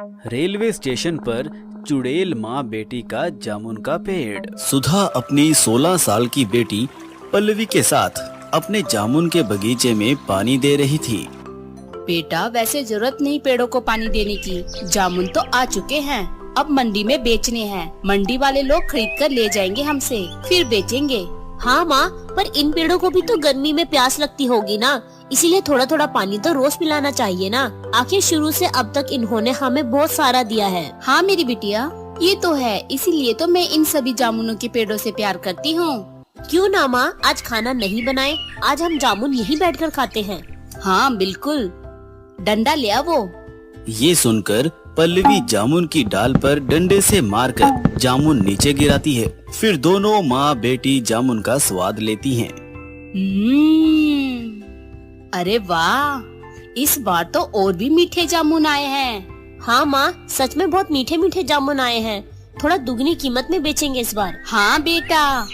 Railway station पर चुड़ैल माँ बेटी का जामुन का पेड़। सुधा अपनी 16 साल की बेटी पल्लवी के साथ अपने जामुन के बगीचे में पानी दे रही थी। बेटा, वैसे जरूरत नहीं पेड़ों को पानी देने की, जामुन तो आ चुके हैं, अब मंडी में बेचने हैं। मंडी वाले लोग खरीद कर ले जाएंगे हमसे, फिर बेचेंगे। हाँ माँ, पर इन पेड़ों को भी तो गर्मी में प्यास लगती होगी ना, इसीलिए थोड़ा थोड़ा पानी तो रोज पिलाना चाहिए ना। आखिर शुरू से अब तक इन्होंने हमें बहुत सारा दिया है। हाँ मेरी बिटिया, ये तो है, इसीलिए तो मैं इन सभी जामुनों के पेड़ों से प्यार करती हूँ। क्यों ना माँ, आज खाना नहीं बनाए, आज हम जामुन यहीं बैठकर खाते हैं। हाँ बिल्कुल, डंडा ले आओ। ये सुनकर पल्लवी जामुन की डाल पर डंडे से मारकर जामुन नीचे गिराती है। फिर दोनों माँ बेटी जामुन का स्वाद लेती हैं। अरे वाह, इस बार तो और भी मीठे जामुन आए हैं। हाँ माँ, सच में बहुत मीठे मीठे जामुन आए हैं, थोड़ा दुगनी कीमत में बेचेंगे इस बार। हाँ बेटा।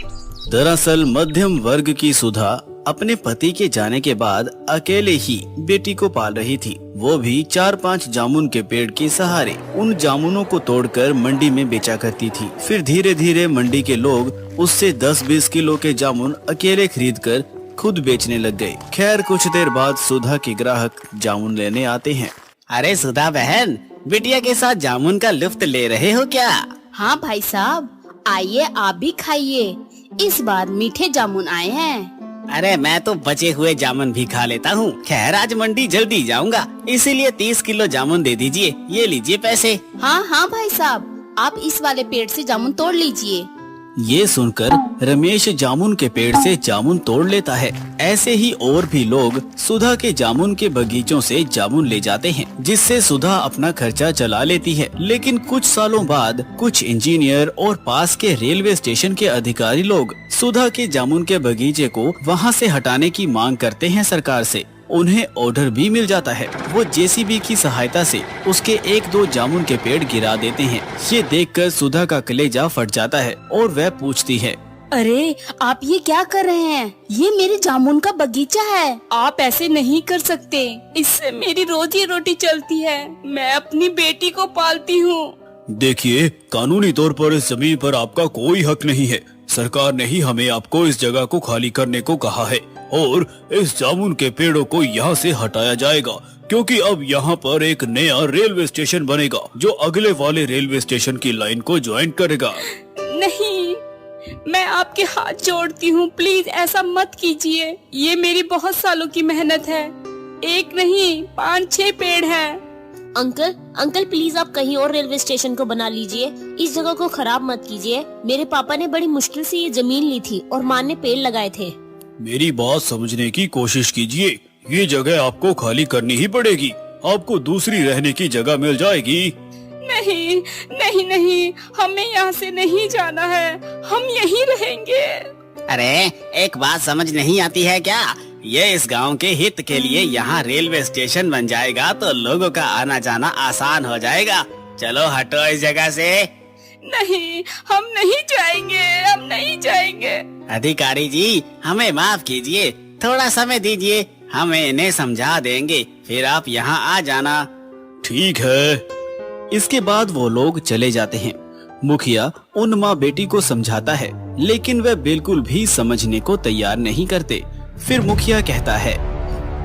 दरअसल मध्यम वर्ग की सुधा अपने पति के जाने के बाद अकेले ही बेटी को पाल रही थी, वो भी 4-5 जामुन के पेड़ के सहारे। उन जामुनों को तोड़कर मंडी में बेचा करती थी। फिर धीरे धीरे मंडी के लोग उससे 10-20 किलो के जामुन अकेले खरीदकर खुद बेचने लग गए। खैर कुछ देर बाद सुधा के ग्राहक जामुन लेने आते हैं। अरे सुधा बहन, बिटिया के साथ जामुन का लुफ्त ले रहे हो क्या? हाँ भाई साहब, आइए आप भी खाइए, इस बार मीठे जामुन आए हैं। अरे मैं तो बचे हुए जामुन भी खा लेता हूँ। खैर आज मंडी जल्दी जाऊंगा, इसीलिए 30 किलो जामुन दे दीजिए, ये लीजिए पैसे। हाँ हाँ भाई साहब, आप इस वाले पेड़ से जामुन तोड़ लीजिए। ये सुनकर रमेश जामुन के पेड़ से जामुन तोड़ लेता है। ऐसे ही और भी लोग सुधा के जामुन के बगीचों से जामुन ले जाते हैं, जिससे सुधा अपना खर्चा चला लेती है। लेकिन कुछ सालों बाद कुछ इंजीनियर और पास के रेलवे स्टेशन के अधिकारी लोग सुधा के जामुन के बगीचे को वहाँ से हटाने की मांग करते हैं सरकार से। उन्हें ऑर्डर भी मिल जाता है। वो जेसीबी की सहायता से उसके 1-2 जामुन के पेड़ गिरा देते हैं। ये देखकर सुधा का कलेजा फट जाता है और वह पूछती है, अरे आप ये क्या कर रहे हैं? ये मेरे जामुन का बगीचा है, आप ऐसे नहीं कर सकते, इससे मेरी रोजी रोटी चलती है, मैं अपनी बेटी को पालती हूँ। देखिए, कानूनी तौर पर इस जमीन पर आपका कोई हक नहीं है। सरकार ने ही हमें आपको इस जगह को खाली करने को कहा है और इस जामुन के पेड़ों को यहाँ से हटाया जाएगा, क्योंकि अब यहाँ पर एक नया रेलवे स्टेशन बनेगा जो अगले वाले रेलवे स्टेशन की लाइन को ज्वाइन करेगा। नहीं, मैं आपके हाथ जोड़ती हूँ, प्लीज ऐसा मत कीजिए, ये मेरी बहुत सालों की मेहनत है, एक नहीं 5-6 पेड़ हैं। अंकल प्लीज आप कहीं और रेलवे स्टेशन को बना लीजिए, इस जगह को खराब मत कीजिए। मेरे पापा ने बड़ी मुश्किल से ये जमीन ली थी और माँ ने पेड़ लगाए थे। मेरी बात समझने की कोशिश कीजिए, ये जगह आपको खाली करनी ही पड़ेगी, आपको दूसरी रहने की जगह मिल जाएगी। नहीं नहीं नहीं, हमें यहाँ से नहीं जाना है, हम यहीं रहेंगे। अरे एक बात समझ नहीं आती है क्या? ये इस गांव के हित के लिए यहाँ रेलवे स्टेशन बन जाएगा तो लोगों का आना जाना आसान हो जाएगा। चलो हटो इस जगह से। नहीं, हम नहीं जाएंगे, हम नहीं जाएंगे। अधिकारी जी हमें माफ कीजिए, थोड़ा समय दीजिए, हम इन्हें समझा देंगे, फिर आप यहाँ आ जाना। ठीक है। इसके बाद वो लोग चले जाते हैं। मुखिया उन माँ बेटी को समझाता है, लेकिन वे बिल्कुल भी समझने को तैयार नहीं करते। फिर मुखिया कहता है,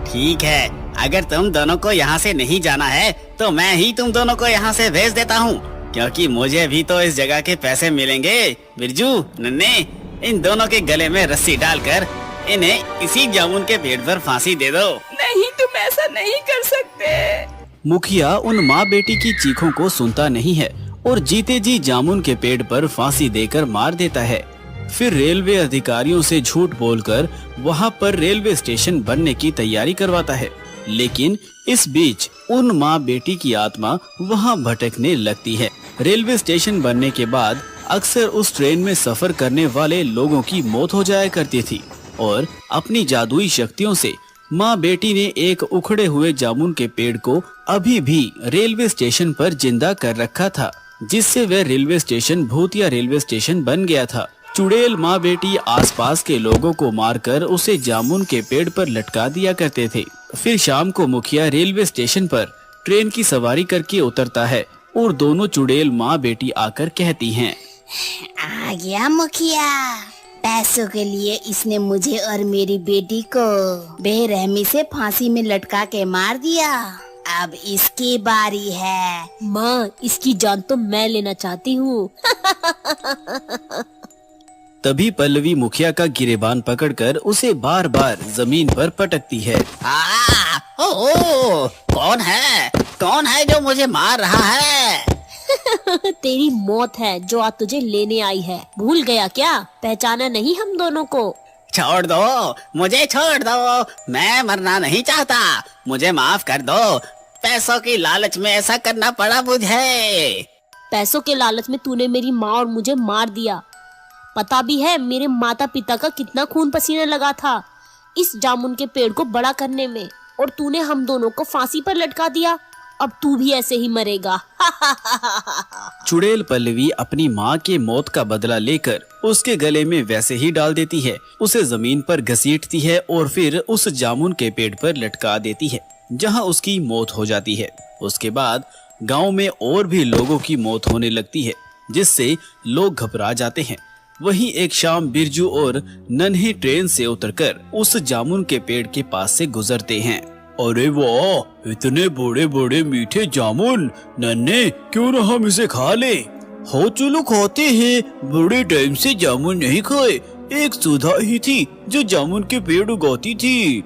ठीक है, अगर तुम दोनों को यहाँ से नहीं जाना है तो मैं ही तुम दोनों को यहाँ से भेज देता हूँ, क्योंकि मुझे भी तो इस जगह के पैसे मिलेंगे। बिरजू, नन्हे, इन दोनों के गले में रस्सी डालकर इन्हें इसी जामुन के पेड़ पर फांसी दे दो। नहीं, तुम ऐसा नहीं कर सकते। मुखिया उन माँ बेटी की चीखों को सुनता नहीं है और जीते जी जामुन के पेड़ पर फांसी देकर मार देता है। फिर रेलवे अधिकारियों से झूठ बोलकर वहाँ पर रेलवे स्टेशन बनने की तैयारी करवाता है। लेकिन इस बीच उन माँ बेटी की आत्मा वहाँ भटकने लगती है। रेलवे स्टेशन बनने के बाद अक्सर उस ट्रेन में सफर करने वाले लोगों की मौत हो जाया करती थी और अपनी जादुई शक्तियों से माँ बेटी ने एक उखड़े हुए जामुन के पेड़ को अभी भी रेलवे स्टेशन पर जिंदा कर रखा था, जिससे वह रेलवे स्टेशन भूतिया रेलवे स्टेशन बन गया था। चुड़ैल माँ बेटी आसपास के लोगों को मारकर उसे जामुन के पेड़ पर लटका दिया करते थे। फिर शाम को मुखिया रेलवे स्टेशन पर ट्रेन की सवारी करके उतरता है और दोनों चुड़ैल माँ बेटी आकर कहती हैं, आ गया मुखिया। पैसों के लिए इसने मुझे और मेरी बेटी को बेरहमी से फांसी में लटका के मार दिया। अब इसकी बारी है। माँ, इसकी जान तो मैं लेना चाहती हूँ। तभी पल्लवी मुखिया का गिरेबान पकड़कर उसे बार बार जमीन पर पटकती है। कौन है जो मुझे मार रहा है? तेरी मौत है जो आज तुझे लेने आई है। भूल गया क्या? पहचाना नहीं हम दोनों को? छोड़ दो, मुझे छोड़ दो। मैं मरना नहीं चाहता, मुझे माफ कर दो। पैसों की लालच में ऐसा करना पड़ा मुझे। पैसों के लालच में तूने मेरी माँ और मुझे मार दिया। पता भी है मेरे माता पिता का कितना खून पसीना लगा था इस जामुन के पेड़ को बड़ा करने में, और तूने हम दोनों को फांसी पर लटका दिया। अब तू भी ऐसे ही मरेगा। चुड़ैल पल्लवी अपनी माँ के मौत का बदला लेकर उसके गले में वैसे ही डाल देती है, उसे जमीन पर घसीटती है और फिर उस जामुन के पेड़ पर लटका देती है, जहाँ उसकी मौत हो जाती है। उसके बाद गांव में और भी लोगों की मौत होने लगती है, जिससे लोग घबरा जाते हैं। वहीं एक शाम बिरजू और नन्हे ट्रेन से उतरकर उस जामुन के पेड़ के पास से गुजरते हैं। अरे वाह, इतने बड़े बड़े मीठे जामुन। नन्हे, क्यों न हम इसे खा ले? हो चलो खाते हैं, बड़े टाइम से जामुन नहीं खाए। एक सुधा ही थी जो जामुन के पेड़ उगाती थी।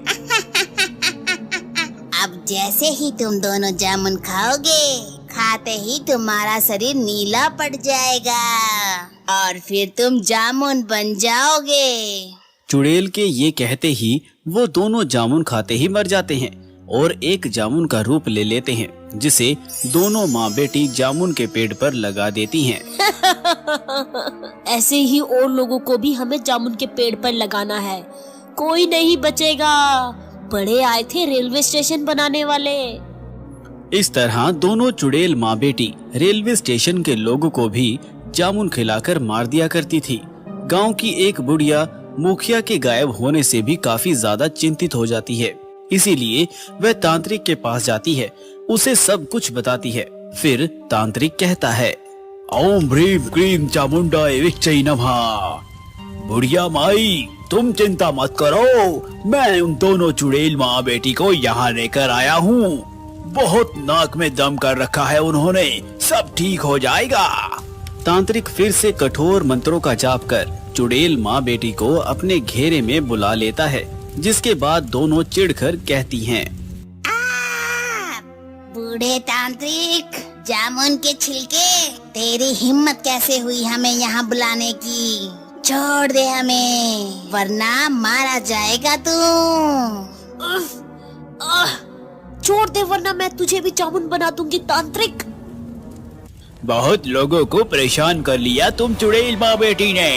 अब जैसे ही तुम दोनों जामुन खाओगे, खाते ही तुम्हारा शरीर नीला पड़ जाएगा और फिर तुम जामुन बन जाओगे। चुड़ैल के ये कहते ही वो दोनों जामुन खाते ही मर जाते हैं और एक जामुन का रूप ले लेते हैं, जिसे दोनों माँ बेटी जामुन के पेड़ पर लगा देती हैं। ऐसे ही और लोगों को भी हमें जामुन के पेड़ पर लगाना है, कोई नहीं बचेगा। बड़े आए थे रेलवे स्टेशन बनाने वाले। इस तरह दोनों चुड़ैल माँ बेटी रेलवे स्टेशन के लोगों को भी जामुन खिलाकर मार दिया करती थी। गांव की एक बुढ़िया मुखिया के गायब होने से भी काफी ज्यादा चिंतित हो जाती है, इसीलिए वह तांत्रिक के पास जाती है, उसे सब कुछ बताती है। फिर तांत्रिक कहता है, ओम ह्रीम क्रीम चामुंडाय विच्चै नमः। बुढ़िया माई, तुम चिंता मत करो, मैं उन दोनों चुड़ैल माँ बेटी को यहाँ लेकर आया हूँ। बहुत नाक में दम कर रखा है उन्होंने, सब ठीक हो जाएगा। तांत्रिक फिर से कठोर मंत्रों का जाप कर चुड़ैल माँ बेटी को अपने घेरे में बुला लेता है, जिसके बाद दोनों चिढ़कर कहती हैं, बूढ़े तांत्रिक, जामुन के छिलके, तेरी हिम्मत कैसे हुई हमें यहाँ बुलाने की? छोड़ दे हमें, वरना मारा जाएगा तू। छोड़ दे वरना मैं तुझे भी जामुन बना दूंगी तांत्रिक। बहुत लोगों को परेशान कर लिया तुम चुड़ैल माँ बेटी ने,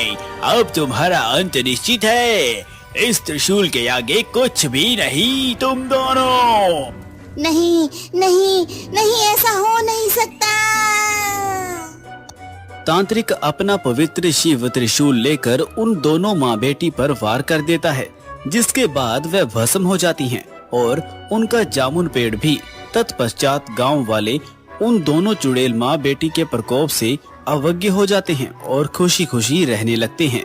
अब तुम्हारा अंत निश्चित है। इस त्रिशूल के आगे कुछ भी नहीं तुम दोनों। नहीं नहीं नहीं, ऐसा हो नहीं सकता। तांत्रिक अपना पवित्र शिव त्रिशूल लेकर उन दोनों माँ बेटी पर वार कर देता है, जिसके बाद वह भस्म हो जाती हैं और उनका जामुन पेड़ भी। तत्पश्चात गांव वाले उन दोनों चुड़ैल माँ बेटी के प्रकोप से अवज्ञ हो जाते हैं और खुशी खुशी रहने लगते हैं।